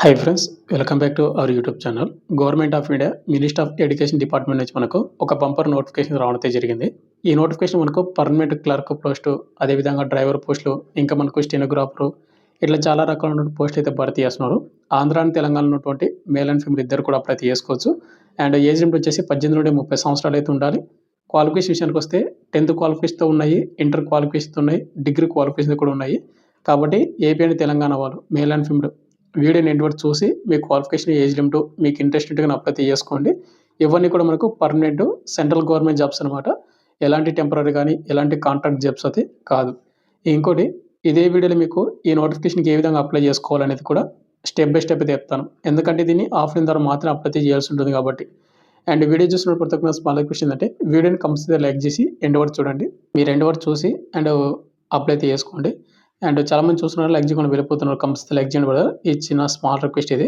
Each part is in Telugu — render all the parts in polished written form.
Hi friends, welcome back to our YouTube channel. Government of India ministry of education department నుంచి మనకు ఒక బంపర్ నోటిఫికేషన్ రావడం జరిగింది. ఈ నోటిఫికేషన్ మనకు పర్మనెంట్ క్లర్క్ పోస్టు, అదేవిధంగా డ్రైవర్ పోస్టులు, ఇంకా మనకు స్టెనోగ్రాఫరు, ఇట్లా చాలా రకాలైన పోస్టులు అయితే భర్తీ చేస్తున్నారు. ఆంధ్ర అండ్ తెలంగాణ ఉన్నటువంటి మేల్ అండ్ ఫీమేల్ ఇద్దరు కూడా అప్లై చేసుకోవచ్చు. అండ్ ఏజ్ లిమిట్ వచ్చేసి 18 నుండి 30 సంవత్సరాలు అయితే ఉండాలి. క్వాలిఫికేషన్ విషయానికి వస్తే 10th క్వాలిఫికేషన్తో ఉన్నాయి, ఇంటర్ క్వాలిఫికేషన్తో ఉన్నాయి, డిగ్రీ క్వాలిఫికేషన్ కూడా ఉన్నాయి. కాబట్టి ఏపీ అండ్ తెలంగాణ వాళ్ళు మేల్ అండ్ ఫీమేల్ వీడియోని ఎండ్ వరకు చూసి మీ క్వాలిఫికేషన్, ఏజ్ లిమిట్, మీకు ఇంట్రెస్ట్ ఉంటే అప్లై చేసుకోండి. ఇవన్నీ కూడా మనకు పర్మనెంట్ సెంట్రల్ గవర్నమెంట్ జాబ్స్ అనమాట. ఎలాంటి టెంపరరీ కానీ ఎలాంటి కాంట్రాక్ట్ జాబ్స్ అయితే కాదు. ఇంకోటి, ఇదే వీడియోలో మీకు ఈ నోటిఫికేషన్కి ఏ విధంగా అప్లై చేసుకోవాలనేది కూడా స్టెప్ బై స్టెప్ అయితే చెప్తాను. ఎందుకంటే దీన్ని ఆఫ్లైన్ ద్వారా మాత్రం అప్లై చేయాల్సి ఉంటుంది కాబట్టి. అండ్ వీడియో చూసిన ప్రతి ఒక్క స్మాల్ రిక్వెస్ట్ ఏంటంటే వీడియోని కంపల్సరీ లైక్ చేసి ఎండ్ వరకు చూడండి. మీరు ఎండ్ వరకు చూసి అండ్ అప్లై అయితే చేసుకోండి. అండ్ చాలామంది చూస్తున్నారు, లైక్ చేయకుండా వెళ్ళిపోతున్నారు. కంపల్సరీ లైక్ చేయండి బ్రదర్. ఈ చిన్న స్మాల్ రిక్వెస్ట్ ఇది.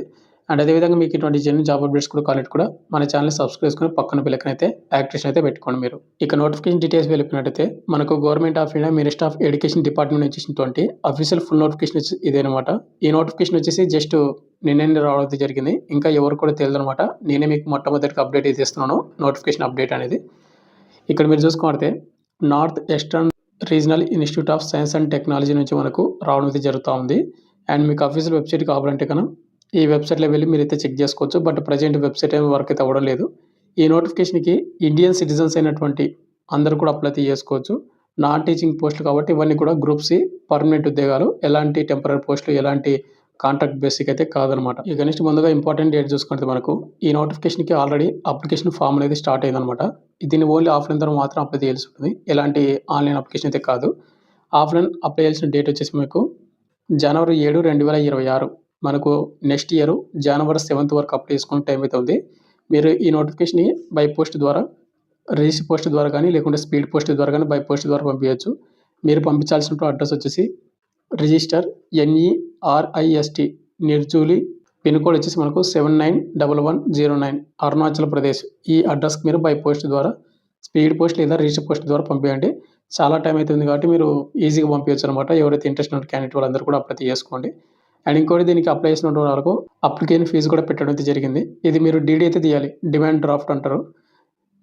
అండ్ అదేవిధంగా మీకు ఇటువంటి జెన్యున్ జాబ్ అప్డేట్స్ కూడా కావాలంటే కూడా మన ఛానల్ని సబ్స్క్రైబ్ చేసుకుని పక్కన బెల్ అయితే యాక్టివేషన్ అయితే పెట్టుకోండి మీరు. ఇక నోటిఫికేషన్ డీటెయిల్స్ వెళ్ళిపోయినట్టయితే మనకు government of India ministry of education department నుంచి ఇచ్చినటువంటి అఫీషియల్ ఫుల్ నోటిఫికేషన్ ఇదేనమాట. ఈ నోటిఫికేషన్ వచ్చేసి జస్ట్ నిన్నే రావడం జరిగింది. ఇంకా ఎవరు కూడా తెలియదు అనమాట. నేనే మీకు మొట్టమొదటిగా అప్డేట్ అయితే ఇస్తున్నాను, నోటిఫికేషన్ అప్డేట్ అనేది. ఇక్కడ మీరు చూసుకుంటే north eastern regional institute of science and technology నుంచి మనకు రావడం అయితే జరుగుతూ ఉంది. అండ్ మీకు అఫీషియల్ వెబ్సైట్ కావాలంటే కన్నా ఈ వెబ్సైట్లో వెళ్ళి మీరైతే చెక్ చేసుకోవచ్చు. బట్ ప్రజెంట్ వెబ్సైట్ ఏమి వర్క్ అయితే అవ్వడం లేదు. ఈ నోటిఫికేషన్కి ఇండియన్ సిటిజన్స్ అయినటువంటి అందరూ కూడా అప్లై చేసుకోవచ్చు. నాన్ టీచింగ్ పోస్టులు కాబట్టి ఇవన్నీ కూడా గ్రూప్ సి పర్మనెంట్ ఉద్యోగాలు. ఎలాంటి టెంపరీ పోస్టులు, ఎలాంటి కాంట్రాక్ట్ బేసిక్ అయితే కాదనమాట. ఇక నెక్స్ట్ ముందుగా ఇంపార్టెంట్ డేట్ చూసుకుంటే మనకు ఈ నోటిఫికేషన్కి ఆల్రెడీ అప్లికేషన్ ఫామ్ అనేది స్టార్ట్ అయిందనమాట. దీన్ని ఓన్లీ ఆఫ్లైన్ ద్వారా మాత్రం అప్లై చేయాల్సి ఉంటుంది. ఎలాంటి ఆన్లైన్ అప్లికేషన్ అయితే కాదు. ఆఫ్లైన్ అప్లై చేయాల్సిన డేట్ వచ్చేసి మీకు జనవరి 7, 2026. మనకు నెక్స్ట్ ఇయర్ జనవరి 7th వరకు అప్లై చేసుకునే టైం అయితే ఉంది. మీరు ఈ నోటిఫికేషన్ని బై పోస్ట్ ద్వారా, రిజిస్టర్ పోస్ట్ ద్వారా కానీ, లేకుంటే స్పీడ్ పోస్ట్ ద్వారా కానీ, బై పోస్ట్ ద్వారా పంపించవచ్చు. మీరు పంపించాల్సిన అడ్రస్ వచ్చేసి రిజిస్టర్ NERIST నిర్జూలి, పిన్ కోడ్ వచ్చేసి మనకు 791109 అరుణాచల్ ప్రదేశ్. ఈ అడ్రస్కి మీరు బై పోస్ట్ ద్వారా, స్పీడ్ పోస్ట్ లేదా రిజిస్టర్ పోస్ట్ ద్వారా పంపించండి. చాలా టైం అవుతుంది కాబట్టి మీరు ఈజీగా పంపించచ్చు అనమాట. ఎవరైతే ఇంట్రెస్ట్ ఉన్న క్యాండిడేట్ వాళ్ళందరూ కూడా అప్లై చేసుకోండి. అండ్ ఇంకోటి, దీనికి అప్లై చేసిన వాళ్ళకు అప్లికేషన్ ఫీజు కూడా పెట్టడం అయితే జరిగింది. ఇది మీరు DD అయితే తీయాలి, డిమాండ్ డ్రాఫ్ట్ అంటారు.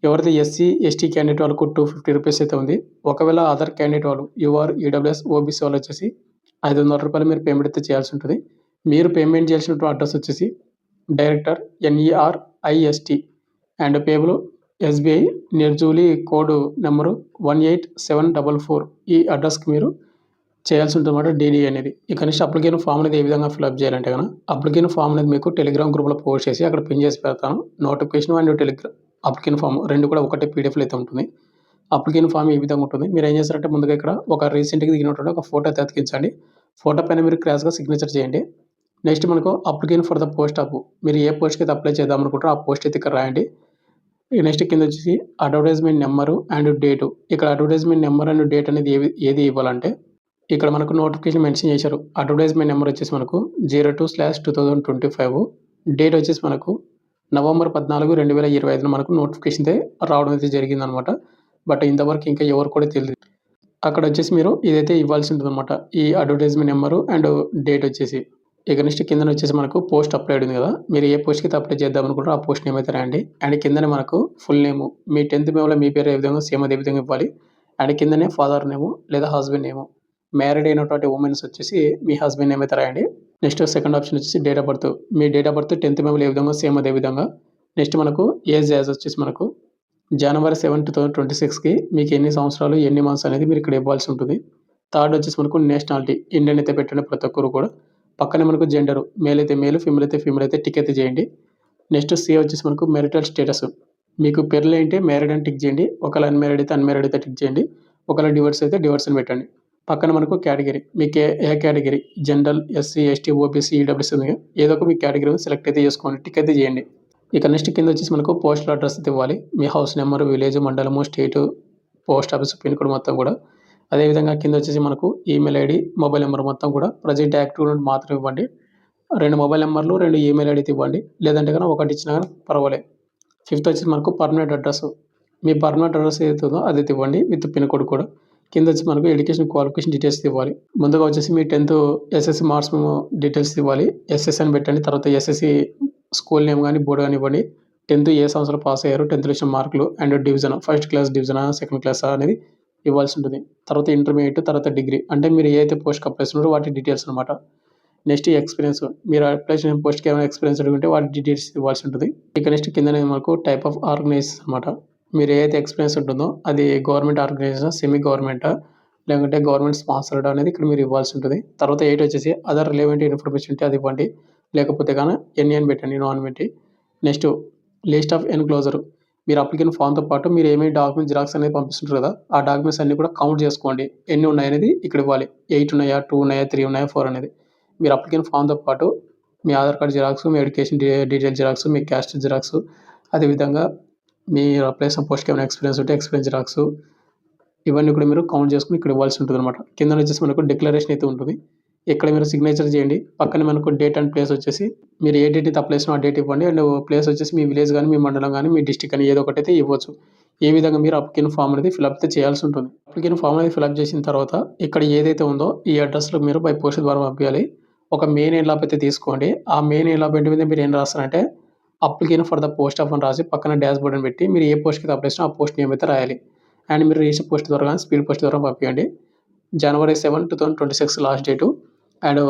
ఎవరైతే SC, ST క్యాండిడేట్ వాళ్ళకు 250 రూపీస్ అయితే ఉంది. ఒకవేళ అదర్ క్యాండిడేట్ వాళ్ళు UR, EWS, OBC వాళ్ళు వచ్చేసి 500 రూపాయలు మీరు పేమెంట్ అయితే చేయాల్సి ఉంటుంది. మీరు పేమెంట్ చేయాల్సిన అడ్రస్ వచ్చేసి director NERIST and payable SBI Nirjuli, code number 18744. ఈ అడ్రస్కి మీరు చేయాల్సి ఉంటుందన్నమాట DD అనేది. ఇక నెక్స్ట్ అప్లికేషన్ ఫామ్ అనేది ఏ విధంగా ఫిల్అప్ చేయాలంటే కనుక అప్లికేషన్ ఫామ్ అనేది మీకు టెలిగ్రామ్ గ్రూప్లో పోస్ట్ చేసి అక్కడ పిన్ చేసి పెడతాను. నోటిఫికేషన్ అండ్ అప్లికేషన్ ఫామ్ రెండు కూడా ఒకటే PDF అయితే ఉంటుంది. అప్లికేషన్ ఫామ్ ఈ విధంగా ఉంటుంది. మీరు ఏం చేస్తారంటే ముందుగా ఇక్కడ ఒక రీసెంట్గా దిగినటువంటి ఒక ఫోటో అయితే అతికించండి. ఫోటో పైన మీరు క్రాస్గా సిగ్నేచర్ చేయండి. నెక్స్ట్ మనకు application for the post of, మీరు ఏ పోస్ట్కి అయితే అప్లై చేద్దాం అనుకుంటారో ఆ పోస్ట్ అయితే ఇక్కడ రాయండి. నెక్స్ట్ కింద వచ్చేసి అడ్వర్టైజ్మెంట్ నెంబరు అండ్ డేటు. ఇక్కడ అడ్వర్టైజ్మెంట్ నెంబర్ అండ్ డేట్ అనేది ఏది ఇవ్వాలంటే ఇక్కడ మనకు నోటిఫికేషన్ మెన్షన్ చేశారు. అడ్వర్టైజ్మెంట్ నెంబర్ వచ్చేసి మనకు 02/2025. డేట్ వచ్చేసి మనకు నవంబర్ 14, 2025 మనకు నోటిఫికేషన్ అయితే రావడం అయితే జరిగిందనమాట. బట్ ఇంతవరకు ఇంకా ఎవరు కూడా తెలియదు. అక్కడ వచ్చేసి మీరు ఇదైతే ఇవ్వాల్సి ఉంటుంది అనమాట, ఈ అడ్వర్టైజ్మెంట్ నెంబరు అండ్ డేట్ వచ్చేసి. ఇక నెక్స్ట్ కింద వచ్చేసి మనకు పోస్ట్ అప్లై ఉంది కదా, మీరు ఏ పోస్ట్కి అయితే అప్లై చేద్దాం అనుకుంటారో ఆ పోస్ట్ నేమ్ అయితే రాయండి. అండ్ కిందనే మనకు ఫుల్ నేము, మీ 10th మేలో మీ పేరు ఏ విధంగా సేమ్ అదే విధంగా ఇవ్వాలి. అండ్ కిందనే ఫాదర్ నేము లేదా హస్బెండ్ నేము, మ్యారీడ్ అయినటువంటి ఉమెన్స్ వచ్చేసి మీ హస్బెండ్ నేమ్ అయితే రాయండి. నెక్స్ట్ సెకండ్ ఆప్షన్ వచ్చేసి date of birth, me date of birth 10th మేలో ఏ విధంగా సేమ్ అదే విధంగా. నెక్స్ట్ మనకు ఏజ్ వచ్చేసి మనకు జనవరి 7, 2026కి మీకు ఎన్ని సంవత్సరాలు, ఎన్ని మంత్స్ అనేది మీరు ఇక్కడ ఇవ్వాల్సి ఉంటుంది. థర్డ్ వచ్చేసి మనకు నేషనాలిటీ, ఇండియన్ అయితే పెట్టండి ప్రతి ఒక్కరు కూడా. పక్కనే మనకు జెండరు, మేల్ అయితే మేలు, ఫీమేల్ అయితే టిక్ అయితే చేయండి. నెక్స్ట్ C వచ్చేసి మనకు మెరిటల్ స్టేటస్, మీకు పెళ్ళి అంటే మ్యారీడ్ అని టిక్ చేయండి. ఒకవేళ అన్మ్యారీడ్ అయితే టిక్ చేయండి. ఒకవేళ డివోర్స్ అయితే డివోర్స్ అని పెట్టండి. పక్కన మనకు కేటగిరీ, మీకు ఏ category, general, SC, ST, OBC, EWS ఏదో ఒక మీ కేటగిరీ సెలెక్ట్ అయితే చేసుకోండి, టిక్ అయితే చేయండి. ఇక నెక్స్ట్ కింద వచ్చేసి మనకు పోస్టల్ అడ్రస్ అయితే ఇవ్వాలి. మీ హౌస్ నెంబరు, విలేజ్, మండలము, స్టేటు, పోస్ట్ ఆఫీస్, పిన్ కోడ్ మొత్తం కూడా. అదేవిధంగా కింద వచ్చేసి మనకు ఈమెయిల్ ID, మొబైల్ నెంబర్ మొత్తం కూడా ప్రజెంట్ యాక్టివ్ మాత్రం ఇవ్వండి. 2 మొబైల్ నెంబర్లు, 2 ఈమెయిల్ ID ఇవ్వండి. లేదంటే కనుక ఒకటి ఇచ్చినా కానీ పర్వాలేదు. ఫిఫ్త్ వచ్చేసి మనకు పర్మనెంట్ అడ్రస్, మీ పర్మనెంట్ అడ్రస్ ఏదైతే ఉందో అది ఇవ్వండి విత్ పిన్ కోడ్ కూడా. కింద వచ్చి మనకు ఎడ్యుకేషన్ క్వాలిఫికేషన్ డీటెయిల్స్ ఇవ్వాలి. ముందుగా వచ్చేసి మీ 10th ఎస్ఎస్‌సి మార్క్స్ డీటెయిల్స్ ఇవ్వాలి. ఎస్ఎస్‌సి అని పెట్టండి. తర్వాత ఎస్ఎస్‌సి స్కూల్ నేమ్ గాని, బోర్డ్ గాని ఇవ్వండి. 10th ఏ సంవత్సరం పాస్ అయ్యారు, 10థ్‌లో వచ్చిన మార్కులు అండ్ డివిజన్, ఫస్ట్ క్లాస్ డివిజనా, సెకండ్ క్లాసా అనేది ఇవ్వాల్సి ఉంటుంది. తర్వాత ఇంటర్మీడియేట్, తర్వాత డిగ్రీ అంటే మీరు ఏ అయితే పోస్ట్‌కి అప్లై చేస్తున్నారో వాటి డీటెయిల్స్ అనమాట. నెక్స్ట్ ఎక్స్‌పీరియన్స్, మీరు అప్లై చేసిన పోస్ట్‌కి ఏమైనా ఎక్స్‌పీరియన్స్ అడిగి వాటి డీటెయిల్స్ ఇవ్వాల్సి ఉంటుంది. ఇక నెక్స్ట్ కిందనే మనకు టైప్ ఆఫ్ ఆర్గనైజేషన్ అనమాట. మీరు ఏదైతే ఎక్స్‌పీరియన్స్ ఉంటుందో అది గవర్నమెంట్ ఆర్గనైజేషనా, సెమీ గవర్నమెంటా, లేకుంటే గవర్నమెంట్ స్పాన్సర్డా అనేది ఇక్కడ మీరు ఇవ్వాల్సి ఉంటుంది. తర్వాత 8 వచ్చేసి అదర్ రిలవెంట్ ఇన్ఫర్మేషన్ ఉంటే అది ఇవ్వండి. లేకపోతే గాన ఎన్ఏ అని పెట్టండి, నో అని పెట్టి. నెక్స్ట్ లిస్ట్ ఆఫ్ ఎన్‌క్లోజర్, మీరు అప్లికేషన్ ఫామ్‌తో పాటు మీరు ఏమేమి డాక్యుమెంట్ జిరాక్స్ అనేది పంపిస్తుంటారు కదా, ఆ డాక్యుమెంట్స్ అన్నీ కూడా కౌంట్ చేసుకోండి. ఎన్ని ఉన్నాయనేది ఇక్కడ ఇవ్వాలి. 8 ఉన్నాయా, 2 ఉన్నాయా, 3 ఉన్నాయా, 4 అనేది. మీరు అప్లికేషన్ ఫామ్‌తో పాటు మీ ఆధార్ కార్డ్ జిరాక్స్, మీ ఎడ్యుకేషన్ డీటెయిల్ జిరాక్స్, మీ క్యాస్ట్ జిరాక్స్, అదేవిధంగా మీరు అప్లై చేసిన పోస్ట్‌కి ఏమైనా ఎక్స్‌పీరియన్స్ ఉంటే ఎక్స్‌పీరియన్స్ జిరాక్స్, ఇవన్నీ కూడా మీరు కౌంట్ చేసుకొని ఇక్కడ ఇవ్వాల్సి ఉంటుందన్నమాట. కింద వచ్చేసి మనకు డిక్లరేషన్ అయితే ఉంటుంది. ఇక్కడ మీరు సిగ్నేచర్ చేయండి. పక్కన మనకు డేట్ అండ్ ప్లేస్ వచ్చేసి మీరు ఏ డేట్ అయితే అప్లై చేసినా ఆ డేట్ ఇవ్వండి. అండ్ ప్లేస్ వచ్చేసి మీ విలేజ్ గాని, మీ మండలం గాని, మీ డిస్ట్రిక్ట్ అని ఏదో ఒకటైతే ఇవ్వచ్చు. ఈ విధంగా మీరు అప్లికేషన్ ఫామ్ అనేది ఫిలప్ అయితే చేయాల్సి ఉంటుంది. అప్లికేషన్ ఫామ్ అనేది ఫిలప్ చేసిన తర్వాత ఇక్కడ ఏదైతే ఉందో ఈ అడ్రస్‌లో మీరు బై పోస్ట్ ద్వారా పంపించాలి. ఒక మెయిన్ ఎన్వలప్ అయితే తీసుకోండి. ఆ మెయిన్ ఎన్వలప్ మీద మీరు ఏం రాస్తారంటే application for the post of అని రాసి పక్కన డాష్ బోర్డ్ అని పెట్టి మీరు ఏ పోస్ట్‌కి అయితే అప్లై చేసినా ఆ పోస్ట్ నేమ్ అయితే రాయాలి. అండ్ మీరు రిజిస్టర్ పోస్ట్ ద్వారా గాని, స్పీడ్ పోస్ట్ ద్వారా పంపియండి. January 7, 2026 last date. And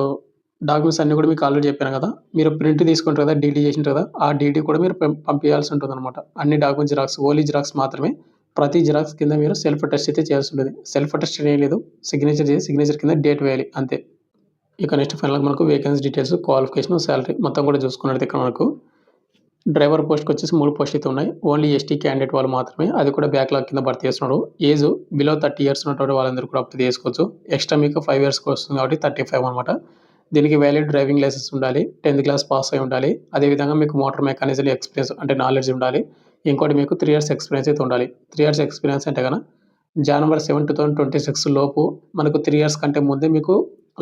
documents అన్నీ కూడా మీకు ఆల్రెడీ చెప్పాను కదా, మీరు ప్రింట్ తీసుకుంటారు కదా, డీడీ చేసింటారు కదా, ఆ డీడీ కూడా మీరు పంపించాల్సి ఉంటుందన్నమాట. అన్ని డాక్యుమెంట్ జిరాక్స్, ఓన్లీ జిరాక్స్ మాత్రమే. ప్రతి జిరాక్స్ కింద మీరు సెల్ఫ్ అటెస్ట్ అయితే చేయాల్సి ఉంటుంది. సెల్ఫ్ అటెస్ట్ ఏం లేదు, సిగ్నేచర్ చేసి సిగ్నేచర్ కింద డేట్ వేయాలి అంతే. ఇక నెక్స్ట్ ఫైనల్‌గా మనకు వేకెన్సీ డీటెయిల్స్, క్వాలిఫికేషన్, సాలరీ మొత్తం కూడా చూసుకున్నట్లయితే ఇక్కడ మనకు డ్రైవర్ పోస్ట్‌కి వచ్చేసి 3 పోస్టులు అయితే ఉన్నాయి. ఓన్లీ ఎస్టీ క్యాండిడేట్ వాళ్ళు మాత్రమే. అది కూడా బ్యాక్‌లాగ్ కింద భర్తీ చేస్తున్నారు. ఏజ్ బిలో 30 ఇయర్స్ ఉన్నటువంటి వాళ్ళందరూ కూడా అప్లై చేసుకోవచ్చు. ఎక్స్ట్రా మీకు 5 ఇయర్స్‌కి వస్తుంది కాబట్టి 35 అనమాట. దీనికి వ్యాలిడ్ డ్రైవింగ్ లైసెన్స్ ఉండాలి. 10th క్లాస్ పాస్ అయి ఉండాలి. అదేవిధంగా మీకు మోటార్ మెకానిజం ఎక్స్‌పీరియన్స్ అంటే నాలెడ్జ్ ఉండాలి. ఇంకోటి మీకు 3 ఇయర్స్ ఎక్స్‌పీరియన్స్ అయితే ఉండాలి. 3 ఇయర్స్ ఎక్స్‌పీరియన్స్ అంటే గన January 7, 2026 లోపు మనకు 3 ఇయర్స్ కంటే ముందే మీకు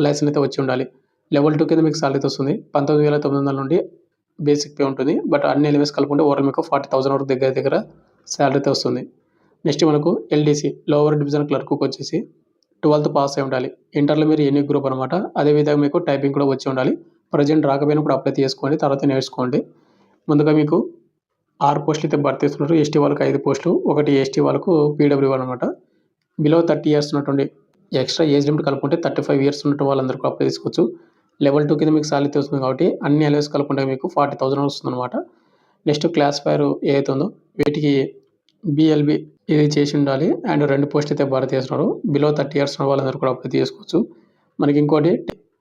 లైసెన్స్ అయితే వచ్చి ఉండాలి. లెవెల్ 2 కింద మీకు సాలరీ అయితే వస్తుంది. 19,900 నుండి బేసిక్ పే ఉంటుంది. బట్ అన్ని ఎలిమెంట్స్ కలుపుకుంటే ఓవరాల్ మీకు 40,000 వరకు దగ్గర సాలరీ అయితే వస్తుంది. నెక్స్ట్ మనకు ఎల్‌డీసీ లోవర్ డివిజన్ క్లర్క్‌కి వచ్చేసి 12th పాస్ అయి ఉండాలి. ఇంటర్‌లో మీరు ఎనీ గ్రూప్ అనమాట. అదేవిధంగా మీకు టైపింగ్ కూడా వచ్చి ఉండాలి. ప్రెజెంట్ రాకపోయినప్పుడు అప్లై చేసుకోండి. తర్వాత నేర్చుకోండి. ముందుగా మీకు 6 పోస్టులు అయితే భర్తీ చేస్తున్నారు. ఎస్టీ వాళ్ళకి 5 పోస్టులు, ఒకటి ఎస్టీ వాళ్ళకు పీడబ్ల్యూ అనమాట. బిలో 30 ఇయర్స్ ఉన్నటువంటి ఎక్స్ట్రా ఏజ్ లిమిట్ కలుపుకుంటే 35 ఇయర్స్ ఉన్నటువంటి వాళ్ళందరూ కూడా అప్లై చేసుకోవచ్చు. లెవెల్ 2 కింద మీకు సాలరీ వస్తుంది కాబట్టి అన్ని అలవెన్స్ కలుపుకుంటే మీకు 40,000 వస్తుందన్నమాట. నెక్స్ట్ క్లాసిఫైర్ ఏదైతే ఉందో వీటికి బీఎల్బీ ఇది చేసి ఉండాలి. అండ్ 2 పోస్టులు అయితే భర్తీ చేస్తున్నారు. బిలో 30 ఇయర్స్ ఉన్న వాళ్ళందరూ కూడా అప్లై చేసుకోవచ్చు. మనకి ఇంకోటి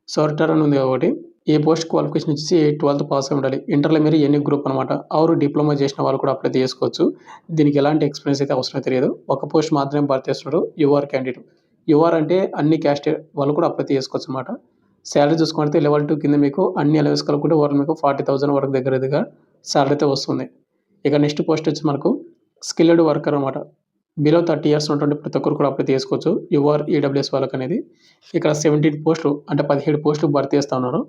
సార్టర్ అని ఉంది కాబట్టి ఈ పోస్ట్ క్వాలిఫికేషన్ వచ్చేసి 12th పాస్ అయి ఉండాలి. ఇంటర్‌లో మీరు ఎనీ గ్రూప్ అనమాట. ఆర్ డిప్లొమా చేసిన వాళ్ళు కూడా అప్లై చేసుకోవచ్చు. దీనికి ఎలాంటి ఎక్స్‌పీరియన్స్ అయితే అవసరం తెలియదు. ఒక పోస్ట్ మాత్రమే భర్తీ చేస్తున్నారు. You're candidate. యూఆర్ అంటే అన్ని క్యాస్ట్ వాళ్ళు కూడా అప్లై చేసుకోవచ్చు అనమాట. సాలరీ చూసుకుంటే లెవెల్ 2 కింద మీకు అన్ని అలవెన్స్ కలుపుకుంటే ఓవరాల్ మీకు 40,000 వరకు దగ్గర సాలరీ అయితే వస్తుంది. ఇక నెక్స్ట్ పోస్ట్ వచ్చి మనకు స్కిల్డ్ వర్కర్ అనమాట. బిలో 30 ఇయర్స్ ఉన్నటువంటి ప్రతి ఒక్కరు కూడా అప్లై చేసుకోవచ్చు. యూఆర్, ఈడబ్ల్యూఎస్ వాళ్ళకనేది. ఇక్కడ 17 పోస్టులు అంటే 17 పోస్టులు భర్తీ చేస్తా ఉన్నారు.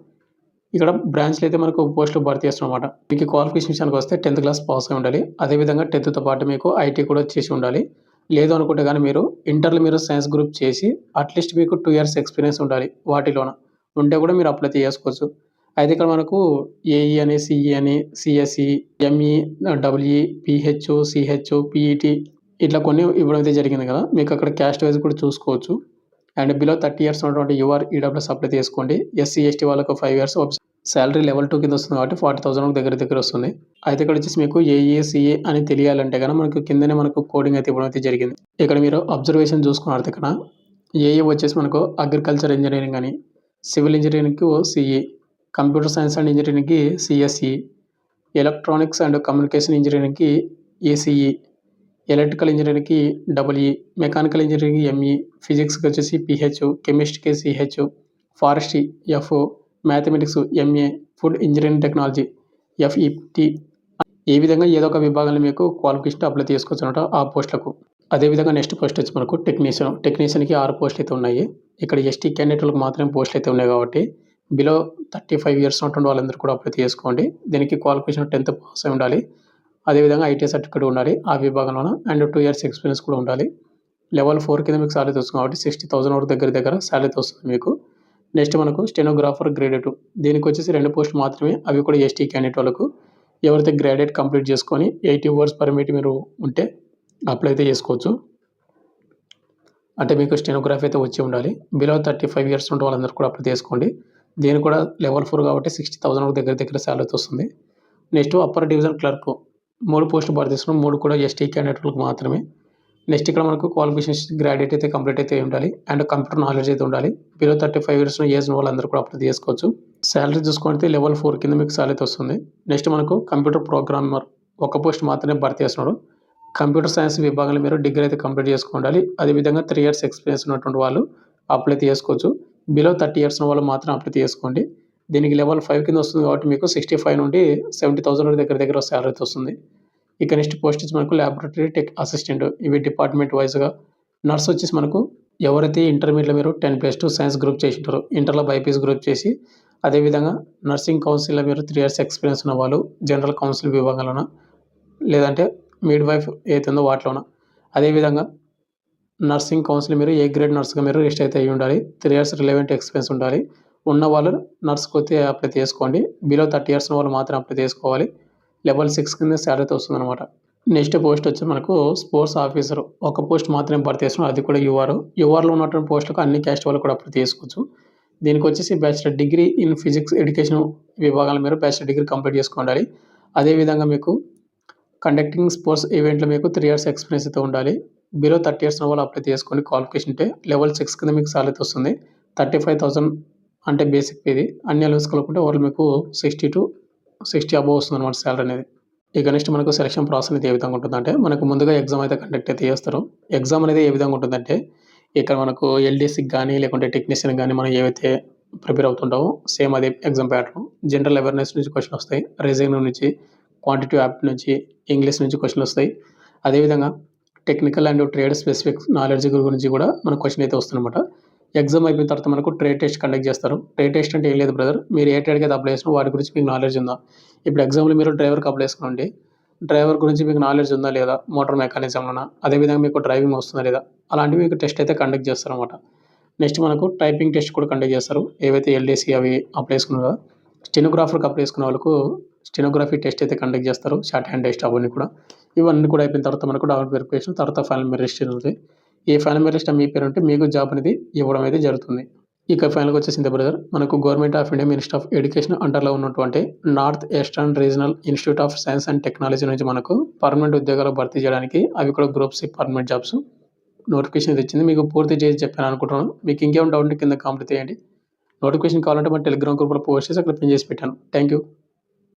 ఇక్కడ బ్రాంచ్‌లో అయితే మనకు పోస్టులు భర్తీ చేస్తున్నారన్నమాట. మీకు క్వాలిఫికేషన్ విషయానికి వస్తే 10th క్లాస్ పాస్ అయి ఉండాలి. అదేవిధంగా 10థ్‌తో పాటు మీకు ఐటీ కూడా చేసి ఉండాలి. లేదు అనుకుంటే గాని మీరు ఇంటర్‌లో మీరు సైన్స్ గ్రూప్ చేసి అట్‌లీస్ట్ మీకు 2 ఇయర్స్ ఎక్స్‌పీరియన్స్ ఉండాలి వాటిలోన. ఉంటే కూడా మీరు అప్లై చేసుకోవచ్చు. అయితే ఇక్కడ మనకు ఏఈ అని, సీఈ అని, CSE, ME, WE, PH, CH, PET ఇట్లా కొన్ని ఇవ్వడం అయితే జరిగింది కదా. మీకు అక్కడ క్యాస్ట్ వైస్ కూడా చూసుకోవచ్చు. అండ్ బిలో 30 ఇయర్స్ ఉన్నటువంటి యూఆర్, ఈడబ్ల్యూఎస్ అప్లై చేసుకోండి. ఎస్సీ, ఎస్టీ వాళ్ళకు 5 ఇయర్స్ సాలరీ లెవెల్ 2 కింద వస్తుంది కాబట్టి 40,000 దగ్గర వస్తుంది. అయితే ఇక్కడ వచ్చేసి మీకు ఏఈ, సీఏ అని తెలియాలంటే గనక మనకు కిందనే మనకు కోడింగ్ అయితే ఇవ్వడం అయితే జరిగింది. ఇక్కడ మీరు అబ్జర్వేషన్ చూసుకున్నారు ఇక్కడ ఏఈ వచ్చేసి మనకు అగ్రికల్చర్ ఇంజనీరింగ్ అని, సివిల్ ఇంజనీరింగ్‌కి సీఈ, కంప్యూటర్ సైన్స్ అండ్ ఇంజనీరింగ్‌కి సీఎస్ఈ, ఎలక్ట్రానిక్స్ అండ్ కమ్యూనికేషన్ ఇంజనీరింగ్‌కి ఈసీఈ, ఎలక్ట్రికల్ ఇంజనీరింగ్‌కి డబుల్ఈ, మెకానికల్ ఇంజనీరింగ్‌కి ఎంఈ, ఫిజిక్స్‌కి వచ్చేసి పీహెచ్, కెమిస్ట్రీకి CH, forestry F, mathematics MA, food engineering technology FET. ఈ విధంగా ఏదో ఒక విభాగంలో మీకు క్వాలిఫికేషన్ అప్లై చేసుకోవచ్చు అనమాట ఆ పోస్టులకు. అదేవిధంగా నెక్స్ట్ పోస్ట్ వచ్చి మనకు టెక్నీషియన్. టెక్నీషియన్‌కి 6 పోస్టులు అయితే ఉన్నాయి. ఇక్కడ ఎస్టీ క్యాండిడేట్‌లకు మాత్రమే పోస్టులు అయితే ఉన్నాయి కాబట్టి బిలో 35 ఇయర్స్ ఉన్నటువంటి వాళ్ళందరూ కూడా అప్లై చేసుకోండి. దీనికి క్వాలిఫికేషన్ 10th పాస్ అయి ఉండాలి. అదేవిధంగా ఐటీ సర్టిఫికేట్ ఉండాలి ఆ విభాగంలోన. అండ్ 2 ఇయర్స్ ఎక్స్‌పీరియన్స్ కూడా ఉండాలి. లెవెల్ 4 కింద మీకు సాలరీ వస్తుంది కాబట్టి 60,000 వరకు దగ్గర సాలరీ వస్తుంది మీకు. నెక్స్ట్ మనకు స్టెనోగ్రాఫర్ గ్రేడ్ 2 దీనికి వచ్చేసి 2 పోస్టులు మాత్రమే, అవి కూడా ఎస్టీ క్యాండిడేట్ వాళ్ళకు. ఎవరైతే గ్రాడ్యుయేట్ కంప్లీట్ చేసుకొని 80 అవర్స్ పర్మిట్ మీరు ఉంటే అప్లై అయితే చేసుకోవచ్చు. అంటే మీకు స్టెనోగ్రఫీ అయితే వచ్చి ఉండాలి. బిలో 35 ఇయర్స్ ఉంటే వాళ్ళందరూ కూడా అప్లై చేసుకోండి. దీనికి కూడా లెవెల్ 4 కాబట్టి 60,000 వరకు దగ్గర సాలరీ వస్తుంది. నెక్స్ట్ అప్పర్ డివిజన్ క్లర్క్ 3 పోస్టులు భర్తీ చేస్తున్నాం. 3 కూడా ఎస్టీ క్యాండిడేట్లకు మాత్రమే. నెక్స్ట్ ఇక్కడ మనకు క్వాలిఫికేషన్స్ గ్రాడ్యుయేట్ అయితే కంప్లీట్ అయితే ఉండాలి అండ్ కంప్యూటర్ నాలెడ్జ్ అయితే ఉండాలి. బిలో 35 ఇయర్స్ ఏజ్ వాళ్ళందరూ కూడా అప్లై చేసుకోవచ్చు. శాలరీ చూసుకుంటే లెవెల్ 4 కింద మీకు శాలరీ వస్తుంది. నెక్స్ట్ మనకు కంప్యూటర్ ప్రోగ్రామర్ ఒక పోస్ట్ మాత్రమే భర్తీ చేస్తున్నాడు. కంప్యూటర్ సైన్స్ విభాగంలో మీరు డిగ్రీ అయితే కంప్లీట్ చేసుకోవాలి. అదేవిధంగా 3 ఇయర్స్ ఎక్స్పీరియన్స్ ఉన్నటువంటి వాళ్ళు అప్లై చేసుకోవచ్చు. బిలో 30 ఇయర్స్ ఉన్న వాళ్ళు మాత్రం అప్లై చేసుకోండి. దీనికి లెవెల్ 5 కింద వస్తుంది కాబట్టి మీకు 65 నుండి 70,000 దగ్గర శాలరీ వస్తుంది. ఇక నెక్స్ట్ పోస్ట్ వచ్చి మనకు ల్యాబొరేటరీ టెక్ అసిస్టెంట్, ఇవి డిపార్ట్మెంట్ వైజ్గా. నర్స్ వచ్చేసి మనకు ఎవరైతే ఇంటర్మీడియట్లో మీరు 10+2 సైన్స్ గ్రూప్ చేసి ఉంటారో, ఇంటర్లో బైపీసీ గ్రూప్ చేసి, అదేవిధంగా నర్సింగ్ కౌన్సిల్లో మీరు 3 ఇయర్స్ ఎక్స్పీరియన్స్ ఉన్న వాళ్ళు జనరల్ కౌన్సిల్ విభాగంలోన, లేదంటే మిడ్ వైఫ్ ఏతుందో వాటిలోన. అదేవిధంగా నర్సింగ్ కౌన్సిల్ మీరు ఏ గ్రేడ్ నర్స్గా మీరు రిజిస్టర్ అయితే అయ్యి ఉండాలి. 3 ఇయర్స్ రిలవెంట్ ఎక్స్పీరియన్స్ ఉండాలి. ఉన్న వాళ్ళు నర్స్కి అయితే అప్లై చేసుకోండి. బిలో 30 ఇయర్స్ ఉన్న వాళ్ళు మాత్రం అప్లై చేసుకోవాలి. లెవెల్ 6 కింద శాలరీ అయితే వస్తుందన్నమాట. నెక్స్ట్ పోస్ట్ వచ్చి మనకు స్పోర్ట్స్ ఆఫీసర్ ఒక పోస్ట్ మాత్రమే భర్తీ చేస్తున్నాం, అది కూడా యూఆర్లో ఉన్నటువంటి పోస్టులకు అన్ని క్యాస్ట్ వాళ్ళు కూడా అప్లై చేసుకోవచ్చు. దీనికి వచ్చేసి bachelor degree in physics education విభాగాలు మీరు బ్యాచిలర్ డిగ్రీ కంప్లీట్ చేసుకోవాలి. అదేవిధంగా మీకు కండక్టింగ్ స్పోర్ట్స్ ఈవెంట్లో మీకు 3 ఇయర్స్ ఎక్స్పీరియన్స్ అయితే ఉండాలి. బిలో 30 ఇయర్స్ ఉన్న వాళ్ళు అప్లై చేసుకోండి. క్వాలిఫికేషన్ ఉంటే లెవెల్ 6 కింద మీకు శాలరీ వస్తుంది. 35,000 అంటే బేసిక్ ఇది. అన్ని అలవెన్స్ కలుపుకుంటే వాళ్ళు మీకు 60 to 60 అబోవ్ వస్తుంది అనమాట శాలరీ అనేది. ఇక నెక్స్ట్ మనకు సెలక్షన్ ప్రాసెస్ అనేది ఏ విధంగా ఉంటుందంటే, మనకు ముందుగా ఎగ్జామ్ అయితే కండక్ట్ అయితే చేస్తారు. ఎగ్జామ్ అనేది ఏ విధంగా ఉంటుందంటే, ఇక్కడ మనకు ఎల్డీసీకి కానీ లేకుంటే టెక్నీషియన్ కానీ మనం ఏవైతే ప్రిపేర్ అవుతుంటామో సేమ్ అదే ఎగ్జామ్ ప్యాటర్న్. జనరల్ అవేర్నెస్ నుంచి క్వశ్చన్ వస్తాయి, రీజనింగ్ నుంచి, క్వాంటిటివ్ యాప్ట్ నుంచి, ఇంగ్లీష్ నుంచి క్వశ్చన్లు వస్తాయి. అదేవిధంగా technical and trade specific knowledge గురించి కూడా మనకు క్వశ్చన్ అయితే వస్తుందన్నమాట. ఎగ్జామ్ అయిపోయిన తర్వాత మనకు ట్రేడ్ టెస్ట్ కండక్ట్ చేస్తారు. ట్రేడ్ టెస్ట్ అంటే ఏం లేదు బ్రదర్, మీరు ఏ ట్రేడ్కి అయితే అప్లై చేసినా వాటి గురించి మీకు నాలెడ్జ్ ఉందా. ఇప్పుడు ఎగ్జామ్లో మీరు డ్రైవర్కి అప్లై చేసుకోండి, డ్రైవర్ గురించి మీకు నాలెడ్జ్ ఉందా లేదా, మోటార్ మెకానిజంలోనా, అదేవిధంగా మీకు డ్రైవింగ్ వస్తుందా లేదా, అలాంటివి మీకు టెస్ట్ అయితే కండక్ట్ చేస్తారన్నమాట. నెక్స్ట్ మనకు టైపింగ్ టెస్ట్ కూడా కండక్ట్ చేస్తారు. ఏవైతే ఎల్డీసీ అవి అప్లై చేసుకున్నారో, స్టెనోగ్రాఫర్కి అప్లై చేసుకున్న వాళ్ళకు స్టెనోగ్రఫీ టెస్ట్ అయితే కండక్ట్ చేస్తారు, షార్ట్ హ్యాండ్ టెస్ట్ అవన్నీ కూడా. ఇవన్నీ కూడా అయిపోయిన తర్వాత మనకు డాక్యుమెంట్ వెరిఫికేషన్, తర్వాత ఫైనల్ మెరిట్ లిస్ట్ ఉంటుంది. ఈ ఫైనల్ మెరిట్ లిస్ట్ మీ పేరు ఉంటే మీకు జాబ్ అనేది ఇవ్వడం అయితే జరుగుతుంది. ఇక ఫైనల్గా వచ్చేసింది బ్రదర్, మనకు government of India minister of education అండర్లో ఉన్నటువంటి north eastern regional institute of science and technology నుంచి మనకు పర్మనెంట్ ఉద్యోగాలు భర్తీ చేయడానికి, అవి కూడా group C permanent jobs notification తెచ్చింది. మీకు పూర్తి చేసి చెప్పాను అనుకుంటున్నాను. మీకు ఇంకేం డౌట్ ఉంటే కింద కామెంట్ చేయండి. నోటిఫికేషన్ కావాలంటే మన టెలిగ్రామ్ గ్రూప్లో పోస్ట్ చేసి అక్కడ పిన్ చేసి పెట్టాను. Thank you.